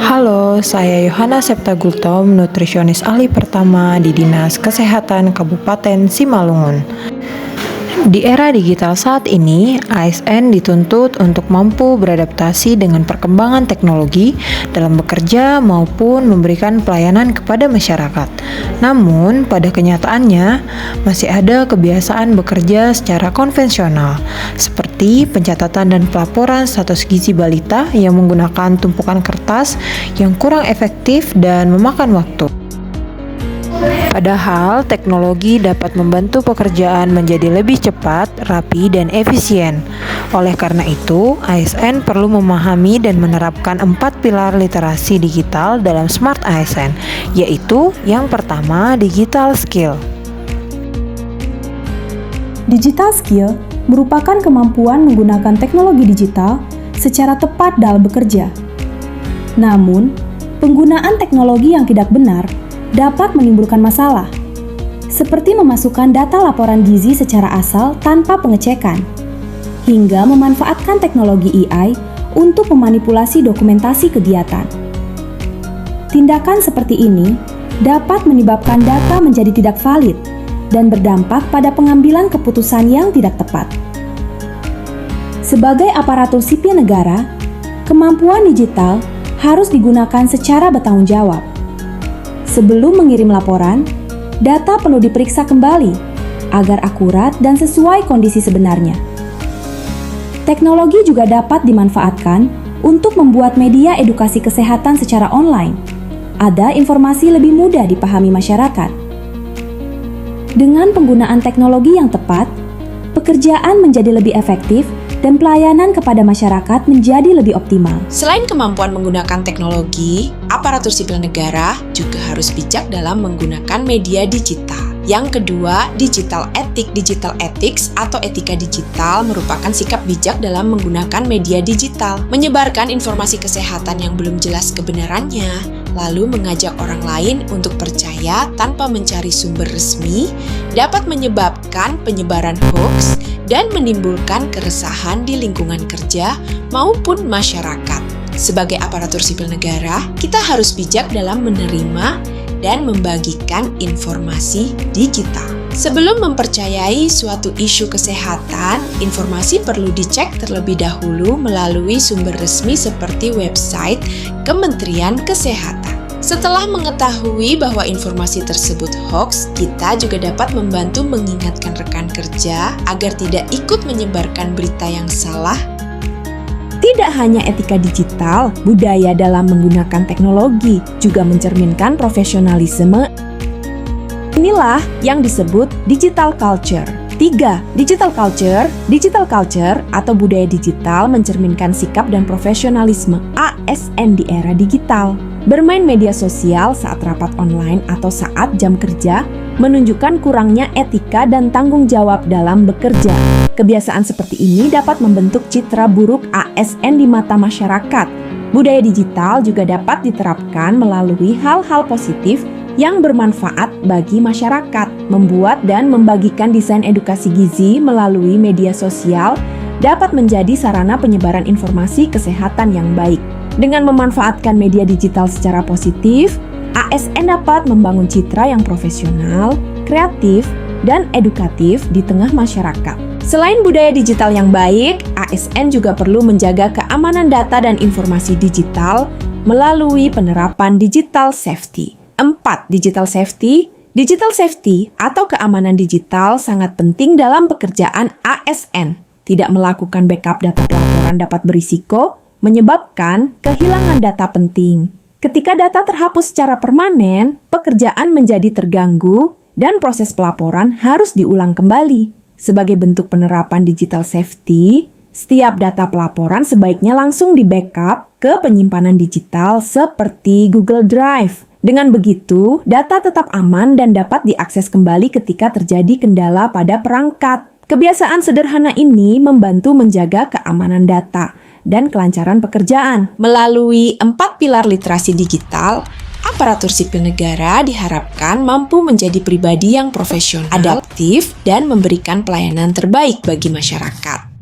Halo, saya Yohana Septa Gultom, nutrisionis ahli pertama di Dinas Kesehatan Kabupaten Simalungun. Di era digital saat ini, ASN dituntut untuk mampu beradaptasi dengan perkembangan teknologi dalam bekerja maupun memberikan pelayanan kepada masyarakat. Namun, pada kenyataannya, masih ada kebiasaan bekerja secara konvensional, seperti pencatatan dan pelaporan status gizi balita yang menggunakan tumpukan kertas yang kurang efektif dan memakan waktu. Padahal teknologi dapat membantu pekerjaan menjadi lebih cepat, rapi, dan efisien. Oleh karena itu, ASN perlu memahami dan menerapkan 4 pilar literasi digital dalam Smart ASN, yaitu yang pertama, digital skill. Digital skill merupakan kemampuan menggunakan teknologi digital secara tepat dalam bekerja. Namun, penggunaan teknologi yang tidak benar dapat menimbulkan masalah, seperti memasukkan data laporan gizi secara asal tanpa pengecekan, hingga memanfaatkan teknologi AI untuk memanipulasi dokumentasi kegiatan. Tindakan seperti ini dapat menyebabkan data menjadi tidak valid dan berdampak pada pengambilan keputusan yang tidak tepat. Sebagai aparatur sipil negara, kemampuan digital harus digunakan secara bertanggung jawab. Sebelum mengirim laporan, data perlu diperiksa kembali agar akurat dan sesuai kondisi sebenarnya. Teknologi juga dapat dimanfaatkan untuk membuat media edukasi kesehatan secara online. Ada informasi lebih mudah dipahami masyarakat. Dengan penggunaan teknologi yang tepat, pekerjaan menjadi lebih efektif dan pelayanan kepada masyarakat menjadi lebih optimal. Selain kemampuan menggunakan teknologi, aparatur sipil negara juga harus bijak dalam menggunakan media digital. Yang kedua, digital ethics atau etika digital merupakan sikap bijak dalam menggunakan media digital, menyebarkan informasi kesehatan yang belum jelas kebenarannya, lalu mengajak orang lain untuk percaya tanpa mencari sumber resmi, dapat menyebabkan penyebaran hoaks dan menimbulkan keresahan di lingkungan kerja maupun masyarakat. Sebagai aparatur sipil negara, kita harus bijak dalam menerima dan membagikan informasi digital. Sebelum mempercayai suatu isu kesehatan, informasi perlu dicek terlebih dahulu melalui sumber resmi seperti website Kementerian Kesehatan. Setelah mengetahui bahwa informasi tersebut hoax, kita juga dapat membantu mengingatkan rekan kerja agar tidak ikut menyebarkan berita yang salah. Tidak hanya etika digital, budaya dalam menggunakan teknologi juga mencerminkan profesionalisme. Inilah yang disebut digital culture. 3. Digital culture. Digital culture atau budaya digital mencerminkan sikap dan profesionalisme ASN di era digital. Bermain media sosial saat rapat online atau saat jam kerja menunjukkan kurangnya etika dan tanggung jawab dalam bekerja. Kebiasaan seperti ini dapat membentuk citra buruk ASN di mata masyarakat. Budaya digital juga dapat diterapkan melalui hal-hal positif yang bermanfaat bagi masyarakat. Membuat dan membagikan desain edukasi gizi melalui media sosial dapat menjadi sarana penyebaran informasi kesehatan yang baik. Dengan memanfaatkan media digital secara positif, ASN dapat membangun citra yang profesional, kreatif, dan edukatif di tengah masyarakat. Selain budaya digital yang baik, ASN juga perlu menjaga keamanan data dan informasi digital melalui penerapan digital safety. 4. Digital safety. Digital safety atau keamanan digital sangat penting dalam pekerjaan ASN. Tidak melakukan backup data pelaporan dapat berisiko menyebabkan kehilangan data penting. Ketika data terhapus secara permanen, pekerjaan menjadi terganggu dan proses pelaporan harus diulang kembali. Sebagai bentuk penerapan digital safety, setiap data pelaporan sebaiknya langsung di-backup ke penyimpanan digital seperti Google Drive. Dengan begitu, data tetap aman dan dapat diakses kembali ketika terjadi kendala pada perangkat. Kebiasaan sederhana ini membantu menjaga keamanan data dan kelancaran pekerjaan. Melalui 4 pilar literasi digital, aparatur sipil negara diharapkan mampu menjadi pribadi yang profesional, adaptif, dan memberikan pelayanan terbaik bagi masyarakat.